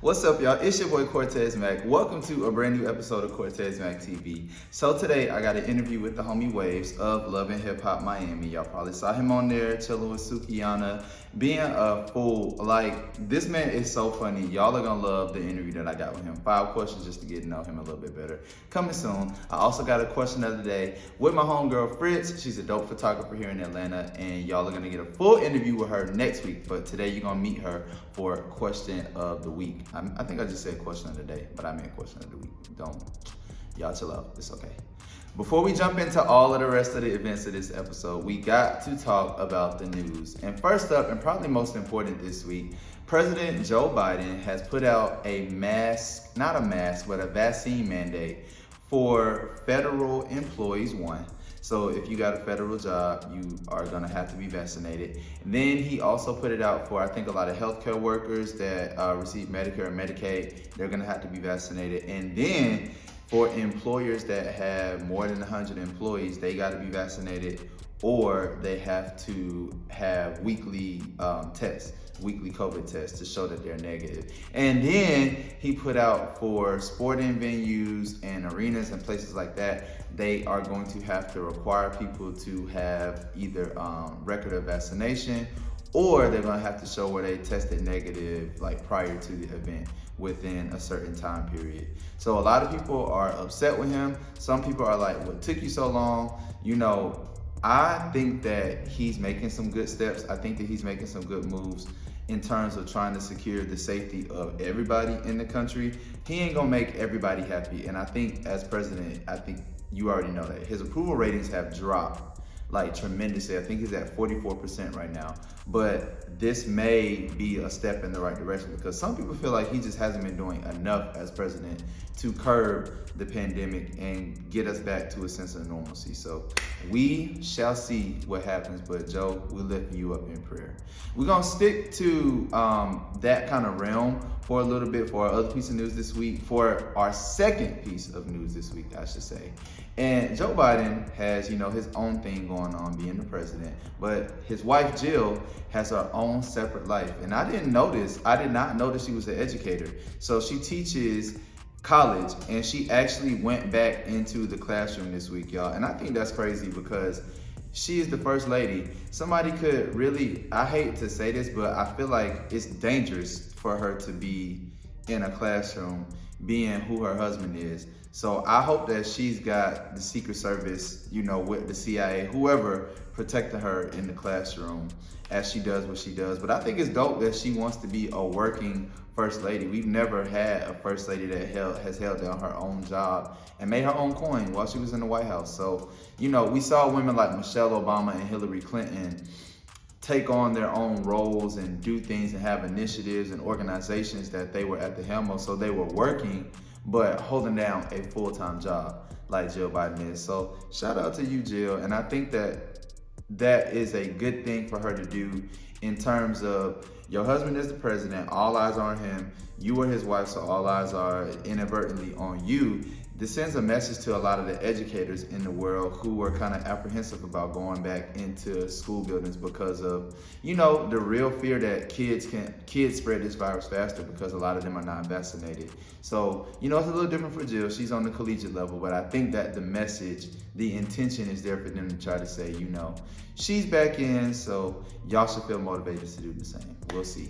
What's up, y'all? It's your boy Cortez Mac. Welcome to a brand new episode of Cortez Mac TV. So today I got an interview with the homie Waves of Love and Hip Hop Miami. Y'all probably saw him on there chilling with Sukiyana, being a fool. Like, this man is so funny. Y'all are gonna love the interview that I got with him. 5 questions just to get to know him a little bit better. Coming soon. I also got a question of the day with my homegirl Fritz. She's a dope photographer here in Atlanta, and y'all are gonna get a full interview with her next week. But today you're gonna meet her for question of the week. I think I just said question of the day, but I meant question of the week. Y'all chill out, it's okay. Before we jump into all of the rest of the events of this episode, we got to talk about the news. And first up, and probably most important this week, President Joe Biden has put out a vaccine mandate for federal employees, one. So if you got a federal job, you are gonna have to be vaccinated. And then he also put it out for, I think, a lot of healthcare workers that receive Medicare and Medicaid. They're gonna have to be vaccinated. And then for employers that have more than 100 employees, they gotta be vaccinated, or they have to have weekly COVID tests to show that they're negative. And then he put out for sporting venues and arenas and places like that, they are going to have to require people to have either record of vaccination, or they're gonna have to show where they tested negative like prior to the event within a certain time period. So a lot of people are upset with him. Some people are like, what took you so long? You know, I think that he's making some good steps. I think that he's making some good moves in terms of trying to secure the safety of everybody in the country. He ain't gonna make everybody happy. And I think as president, I think you already know that his approval ratings have dropped like tremendously. I think he's at 44% right now. But this may be a step in the right direction, because some people feel like he just hasn't been doing enough as president to curb the pandemic and get us back to a sense of normalcy. So we shall see what happens, but Joe, we're lifting you up in prayer. We're gonna stick to that kind of realm for a little bit for our other piece of news this week, for our second piece of news this week, I should say. And Joe Biden has, his own thing going on being the president, but his wife Jill has her own separate life. And I did not know that she was an educator. So she teaches college, and she actually went back into the classroom this week, y'all. And I think that's crazy, because she is the first lady. Somebody could really, I hate to say this, but I feel like it's dangerous for her to be in a classroom being who her husband is. So I hope that she's got the Secret Service, with the CIA, whoever, protecting her in the classroom as she does what she does. But I think it's dope that she wants to be a working first lady. We've never had a first lady that has held down her own job and made her own coin while she was in the White House. So, we saw women like Michelle Obama and Hillary Clinton take on their own roles and do things and have initiatives and organizations that they were at the helm of. So they were working, but holding down a full-time job like Jill Biden is. So shout out to you, Jill. And I think that is a good thing for her to do, in terms of your husband is the president, all eyes are on him. You are his wife, so all eyes are inadvertently on you. This sends a message to a lot of the educators in the world who are kind of apprehensive about going back into school buildings because of, the real fear that kids spread this virus faster because a lot of them are not vaccinated. So, it's a little different for Jill. She's on the collegiate level, but I think that the message, the intention is there for them to try to say, she's back in, so y'all should feel motivated to do the same. We'll see.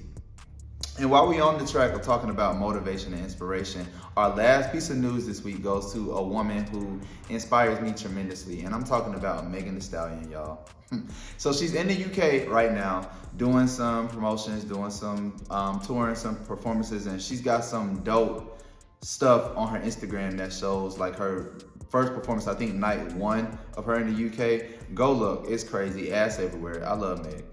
And while we're on the track of talking about motivation and inspiration, our last piece of news this week goes to a woman who inspires me tremendously. And I'm talking about Megan Thee Stallion, y'all. So she's in the UK right now doing some promotions, doing some touring, some performances, and she's got some dope stuff on her Instagram that shows like her first performance, I think night 1 of her in the UK. Go look, it's crazy, ass everywhere. I love Meg.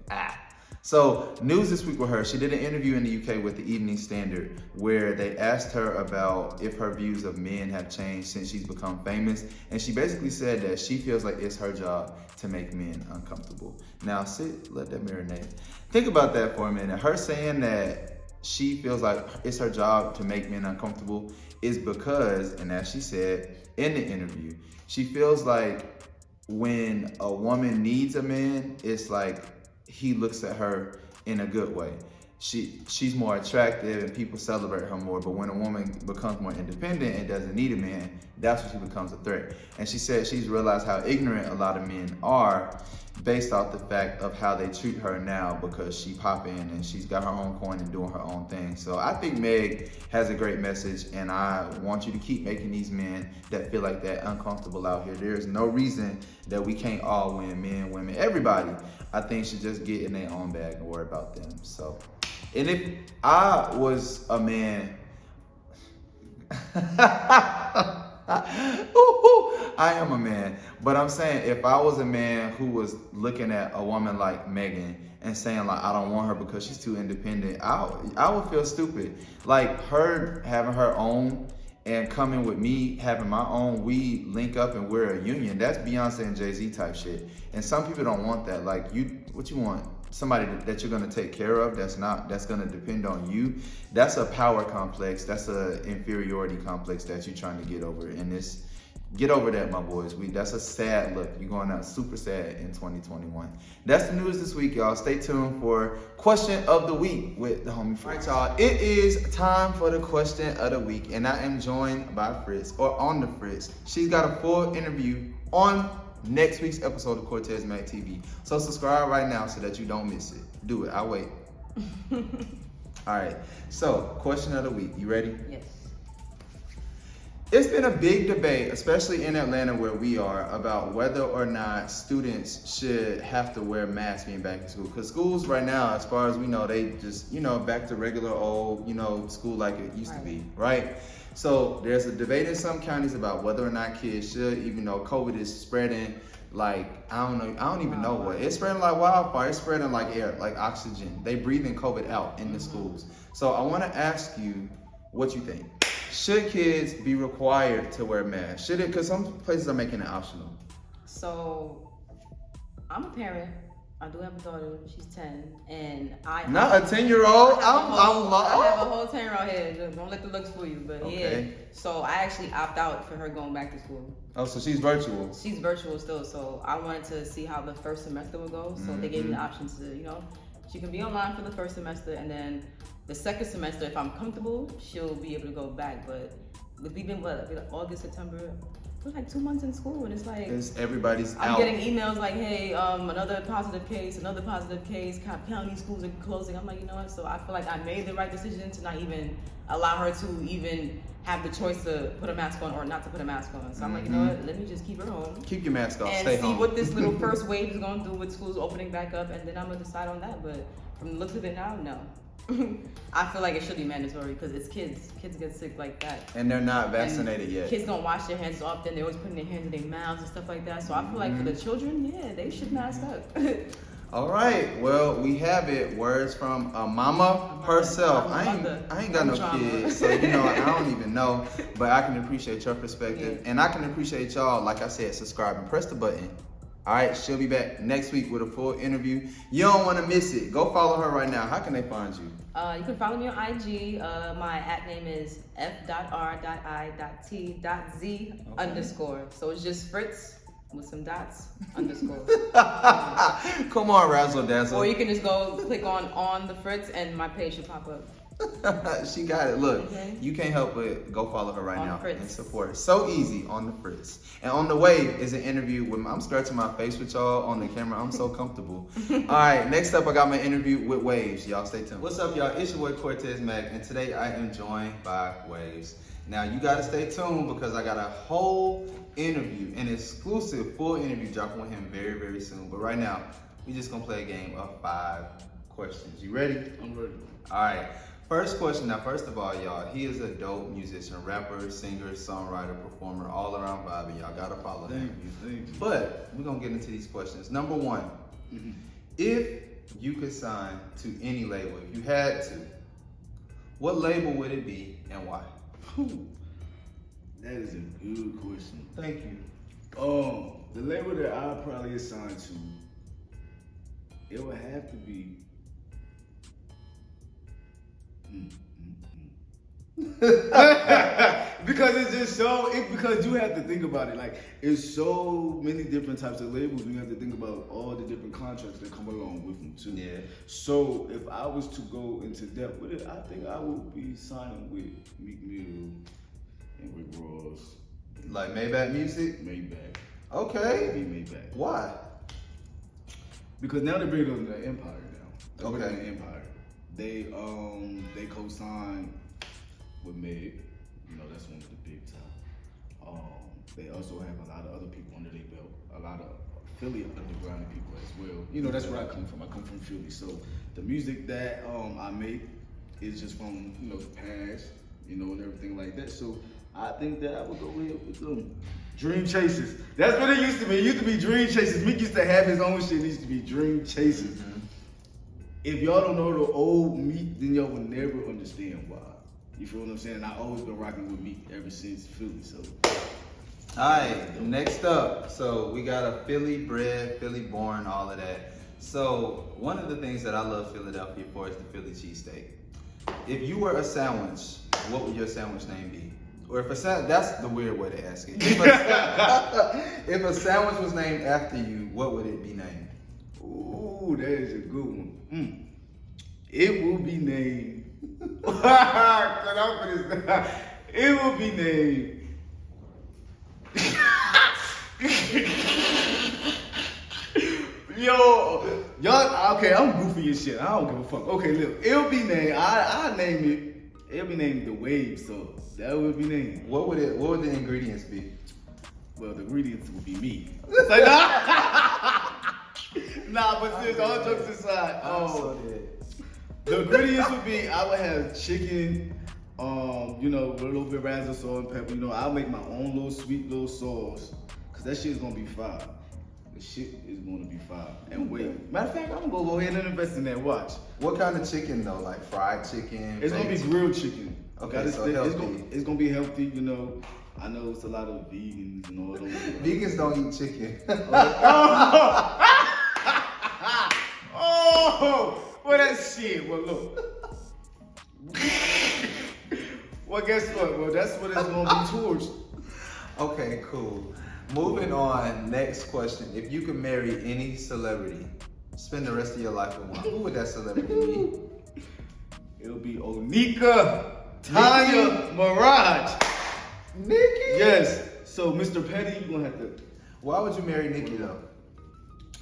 So news this week with her, she did an interview in the UK with the Evening Standard where they asked her about if her views of men have changed since she's become famous. And she basically said that she feels like it's her job to make men uncomfortable. Now sit, let that marinate. Think about that for a minute. Her saying that she feels like it's her job to make men uncomfortable is because, and as she said in the interview, she feels like when a woman needs a man, it's like he looks at her in a good way. she's more attractive and people celebrate her more. But when a woman becomes more independent and doesn't need a man, that's when she becomes a threat. And she said she's realized how ignorant a lot of men are based off the fact of how they treat her now, because she popping and she's got her own coin and doing her own thing. So I think Meg has a great message, and I want you to keep making these men that feel like that uncomfortable out here. There's no reason that we can't all win, men, women, everybody. I think should just get in their own bag and worry about them. So, and if I was a man, I am a man, but I'm saying if I was a man who was looking at a woman like Megan and saying like, I don't want her because she's too independent, I would feel stupid. Like her having her own and coming with me having my own, we link up and we're a union. That's Beyonce and Jay-Z type shit. And some people don't want that. Like what you want? Somebody that you're gonna take care of, that's gonna depend on you. That's a power complex. That's a inferiority complex that you're trying to get over. And get over that, my boys. That's a sad look. You're going out super sad in 2021. That's the news this week, y'all. Stay tuned for question of the week with the homie Fritz. All right, y'all. It is time for the question of the week, and I am joined by Fritz, or on the Fritz. She's got a full interview on next week's episode of Cortez Mac TV. So subscribe right now so that you don't miss it. Do it. I'll wait. All right. So, question of the week. You ready? Yes. It's been a big debate, especially in Atlanta where we are, about whether or not students should have to wear masks being back in school. Because schools right now, as far as we know, they just, back to regular old, school like it used to be, right? So there's a debate in some counties about whether or not kids should, even though COVID is spreading like, I don't even know what. It's spreading like wildfire. It's spreading like air, like oxygen. They breathing COVID out in the schools. So I want to ask you what you think. Should kids be required to wear masks? Should it? Because some places are making it optional. So, I'm a parent. I do have a daughter. She's 10, and not a 10-year-old. I have a whole 10-year-old here. Don't let the looks fool you. But okay. Yeah. So I actually opt out for her going back to school. Oh, so she's virtual. She's virtual still. So I wanted to see how the first semester would go. So they gave me the option to, she can be online for the first semester, and then the second semester, if I'm comfortable, she'll be able to go back. But we've been August, September. We're like 2 months in school, and it's like everybody's I'm out. getting emails like, hey, another positive case, county schools are closing. I'm like, you know what? So I feel like I made the right decision to not even allow her to even have the choice to put a mask on or not to put a mask on. So I'm like, you know what? Let me just keep her home. Keep your mask off. And stay see home. what this little first wave is going to do with schools opening back up, and then I'm going to decide on that. But from the looks of it now, no. I feel like it should be mandatory because it's kids. Kids get sick like that. And they're not vaccinated yet. Kids don't wash their hands often. They're always putting their hands in their mouths and stuff like that. So I feel like for the children, yeah, they should mask up. All right. Well, we have it. Words from a mama herself. I ain't got no kids, so I don't even know. But I can appreciate your perspective, and I can appreciate y'all. Like I said, subscribe and press the button. All right, she'll be back next week with a full interview. You don't want to miss it. Go follow her right now. How can they find you? You can follow me on IG. My @name is f.r.i.t.z_. So it's just Fritz with some dots _ Come on, Razzle Dazzle. Or you can just go click on the Fritz and my page should pop up. She got it. Look, you can't help but go follow her right now and support her. So easy on the Fritz. And on the way is an interview with I'm scratching my face with y'all on the camera. I'm so comfortable. All right, next up I got my interview with Waves. Y'all stay tuned. What's up, y'all? It's your boy Cortez Mac, and today I am joined by Waves. Now you gotta stay tuned because I got a whole interview, an exclusive full interview dropping with him very, very soon. But right now, we just gonna play a game of 5 questions. You ready? I'm ready. All right. First question. Now, first of all, y'all, he is a dope musician, rapper, singer, songwriter, performer, all around vibing. Y'all gotta follow him. Thank you. But we're gonna get into these questions. Number 1, if you could sign to any label, if you had to, what label would it be and why? That is a good question. Thank you. The label that I'd probably assign to, it would have to be. Because because it's just so because you have to think about it. Like it's so many different types of labels. You have to think about all the different contracts that come along with them too. Yeah. So if I was to go into depth with it, I think I would be signing with Meek Mill and Rick Ross. Like Maybach Music? Maybach. Okay. Maybe Maybach. Why? Because now they're bigger than the Empire now. They're bigger Okay. than the Empire. They co-signed with Meg. You know, that's one of the big top. They also have a lot of other people under their belt. A lot of Philly underground people as well. You know, that's where I come from. I come from Philly. So the music that I make is just from, you know, the past, you know, and everything like that. So I think that I would go with them. Dream Chasers. That's what it used to be. It used to be Dream Chasers. Meek used to have his own shit. It used to be Dream Chasers. Mm-hmm. If y'all don't know the old Meek, then y'all will never understand why. You feel what I'm saying? And I always been rocking with Meek ever since Philly. So. Alright, next up. So we got a Philly bred, Philly born, all of that. So one of the things that I love Philadelphia for is the Philly cheesesteak. If you were a sandwich, what would your sandwich name be? Or if that's the weird way to ask it. If a sandwich was named after you, what would it be named? Ooh, that is a good one. It will be named. It will be named. Yo, y'all. Okay, I'm goofy as shit. I don't give a fuck. Okay, look, it'll be named. I name it. It'll be named the Wave Sauce. That would be named. What would the ingredients be? Well, the ingredients would be me. Like, nah, but seriously, all jokes aside, So dead. the ingredients would be I would have chicken, you know, with a little bit of razzle salt and pepper. You know, I'll make my own little sweet little sauce, cause that shit is gonna be fire. The shit is gonna be fire. And wait, matter of fact, I'm gonna go ahead and invest in that. Watch. What kind of chicken though? Like fried chicken? It's gonna be baked? grilled chicken. Okay, Gotta so stay- healthy. it's gonna be healthy. You know, I know it's a lot of vegans and all those. Vegans don't eat chicken. Oh, well that shit. Well look. Well guess what? Well that's what it's gonna be towards. Okay, cool. Moving on, next question. If you could marry any celebrity, spend the rest of your life with one, who would that celebrity be? It'll be Onika Tanya Mirage. Nikki? Yes. So Mr. Petty, you gonna have to. Why would you marry Nikki though?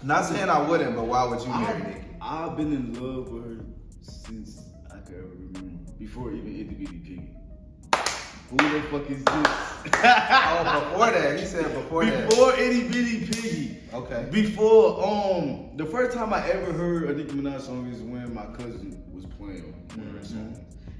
Not saying I wouldn't, but why would you marry Nikki? I've been in love with her since I could ever remember. Before even Itty Bitty Piggy. Who the fuck is this? Oh, before that. He said before that. Before Itty Bitty Piggy. Okay. Before the first time I ever heard a Nicki Minaj song is when my cousin was playing one of her songs.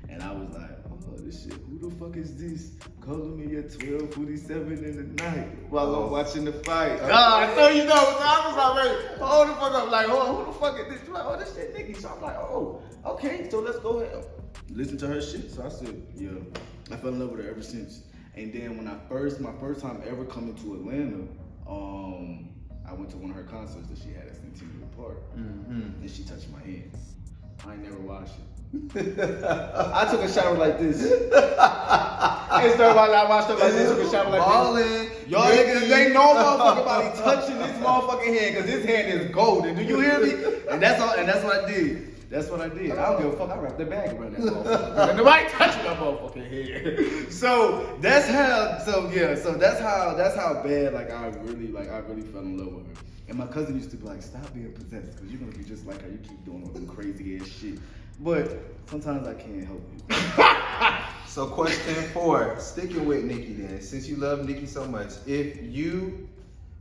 And I was like, oh this shit, who the fuck is this? Calling me at 12:47 in the night while I'm watching the fight. So you know, so I was like, hold the fuck up, like, oh, who the fuck is this? Like, oh, this shit Nicki. So I'm like, oh, okay, so let's go ahead. Listen to her shit. So I said, yeah. I fell in love with her ever since. And then when my first time ever coming to Atlanta, I went to one of her concerts that she had at Centennial Park. And she touched my hand. I ain't never washed it. I took a shower like this. And started while I washed up like this, took a shower like this. Y'all niggas ain't no motherfucker body touching this motherfucking hand, cause this hand is golden. Do you hear me? And that's all. And that's what I did. That's what I did. I don't give a fuck. I wrapped the bag around that motherfucker. And nobody touching my motherfucking head. So that's how. So yeah. So that's how bad. Like I really fell in love with her. And my cousin used to be like, "Stop being possessed, cause you're gonna be just like her. You keep doing all them crazy ass shit." But sometimes I can't help it. So question 4, sticking with Nikki then, since you love Nikki so much, if you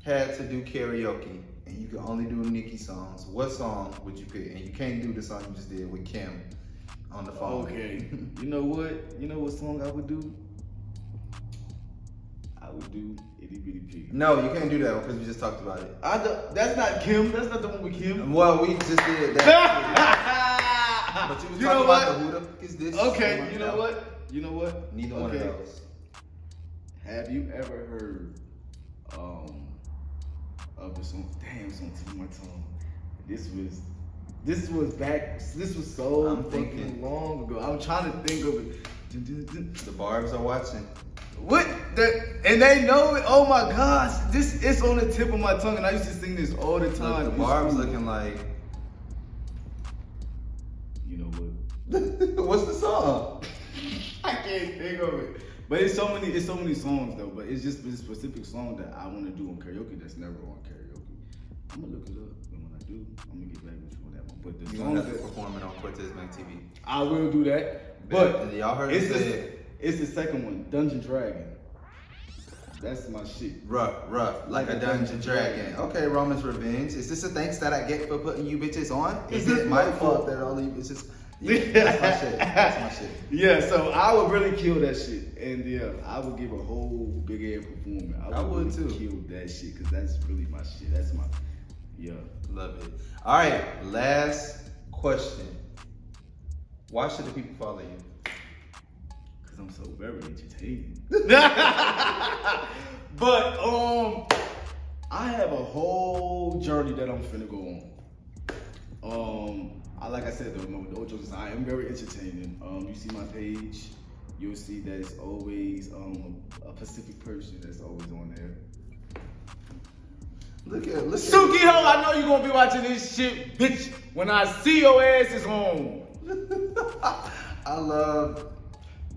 had to do karaoke and you could only do Nikki songs, what song would you pick? And you can't do the song you just did with Kim on the phone. Okay. You know what? You know what song I would do? I would do Itty Bitty Piggy. No, you can't do that because we just talked about it. That's not Kim. That's not the one with Kim. Well, we just did that. But you was talking about the who the fuck is this? Okay, you know what? Neither one of those. Have you ever heard of the song? Damn, it's on the tip of my tongue. This was so I'm fucking thinking. long ago. I'm trying to think of it. The Barbs are watching. What? And they know it. Oh my gosh, this is on the tip of my tongue, and I used to sing this all the time. Look, the barb's looking like. You know what? What's the song? I can't think of it. But it's so many songs though. But it's just this specific song that I want to do on karaoke that's never on karaoke. I'm gonna look it up, and when I do, I'm gonna get back with you on that one. But the You song have to that perform it on Cortez Mac TV. I will do that. But y'all heard it's it said. it's the second one, Dungeon Dragon. That's my shit. Rough, like a dungeon dragon. Okay, Roman's Revenge. Is this a thanks that I get for putting you bitches on? Is it my fault that all you bitches? Yeah, that's my shit. That's my shit. Yeah, so I would really kill that shit, and yeah, I would give a whole big ass performance. I would really too. Kill that shit because that's really my shit. That's my, yeah. Love it. All right, last question. Why should the people follow you? Cause I'm so very entertaining. But I have a whole journey that I'm finna go on. Like I said, no jokes. I am very entertaining. You see my page, you'll see that it's always a Pacific person that's always on there. Look at Suki Ho, I know you're gonna be watching this shit, bitch. When I see your ass is home. I love.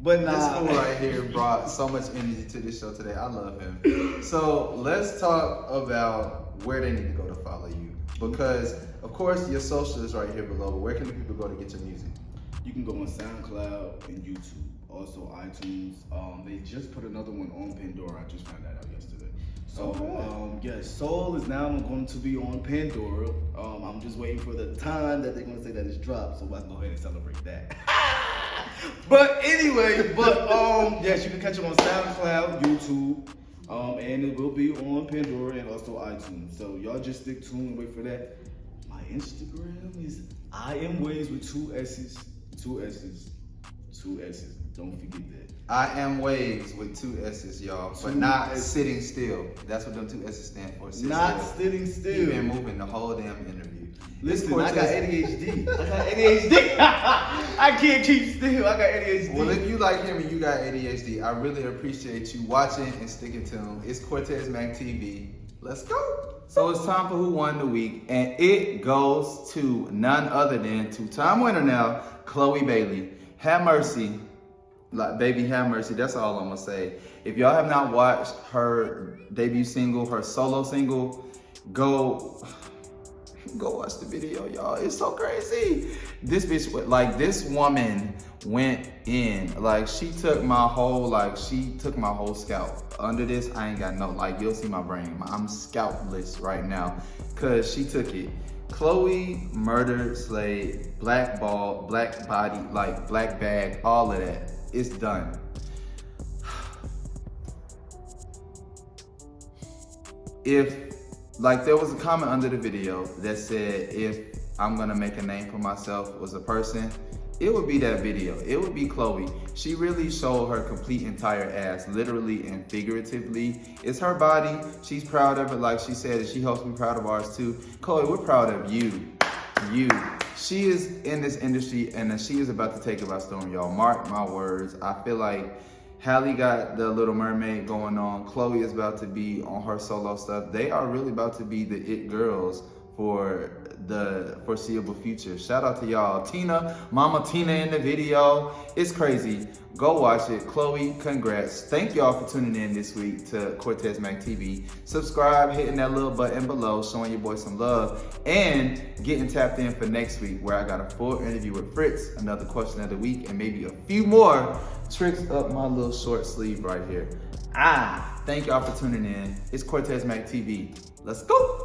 But This nah. fool right here brought so much energy to this show today. I love him. So let's talk about where they need to go to follow you. Because, of course, your social is right here below. But where can the people go to get your music? You can go on SoundCloud and YouTube. Also iTunes. They just put another one on Pandora. I just found that out yesterday. So, yeah, Soul is now going to be on Pandora. I'm just waiting for the time that they're going to say that it's dropped. So I can go ahead and celebrate that. But anyway, yes, you can catch it on SoundCloud, YouTube, and it will be on Pandora and also iTunes. So y'all just stick tuned and wait for that. My Instagram is I am Waves with two S's. Don't forget that. I am Waves with 2 S's, y'all. But not sitting still. That's what them 2 S's stand for. Sit Not still. sitting still. You've been moving the whole damn interview. Listen, I got ADHD. I can't keep still. I got ADHD. Well, if you like him and you got ADHD, I really appreciate you watching and sticking to him. It's Cortez Mac TV. Let's go. So it's time for Who Won the Week, and it goes to none other than two-time winner now, Chloe Bailey. Have mercy. Like, baby, have mercy. That's all I'm gonna say. If y'all have not watched her debut single, her solo single, go watch the video, y'all. It's so crazy. This bitch, like, this woman went in. Like, she took my whole scalp. Under this, I ain't got no, like, you'll see my brain. I'm scalpless right now, cause she took it. Chloe murdered, slayed, blackball, black body, like black bag, all of that. It's done. There was a comment under the video that said, if I'm gonna make a name for myself was a person, it would be that video. It would be Chloe. She really showed her complete entire ass, literally and figuratively. It's her body. She's proud of it. Like she said, and she hopes we're proud of ours too. Chloe, we're proud of you. She is in this industry and she is about to take it by storm, y'all. Mark my words. I feel like Halle got the Little Mermaid going on. Chloe is about to be on her solo stuff. They are really about to be the it girls for the foreseeable future. Shout out to y'all. Tina, Mama Tina in the video. It's crazy. Go watch it. Chloe, congrats. Thank y'all for tuning in this week to Cortez Mac TV. Subscribe, hitting that little button below, showing your boy some love, and getting tapped in for next week where I got a full interview with Fritz, another question of the week, and maybe a few more tricks up my little short sleeve right here. Thank y'all for tuning in. It's Cortez Mac TV. Let's go.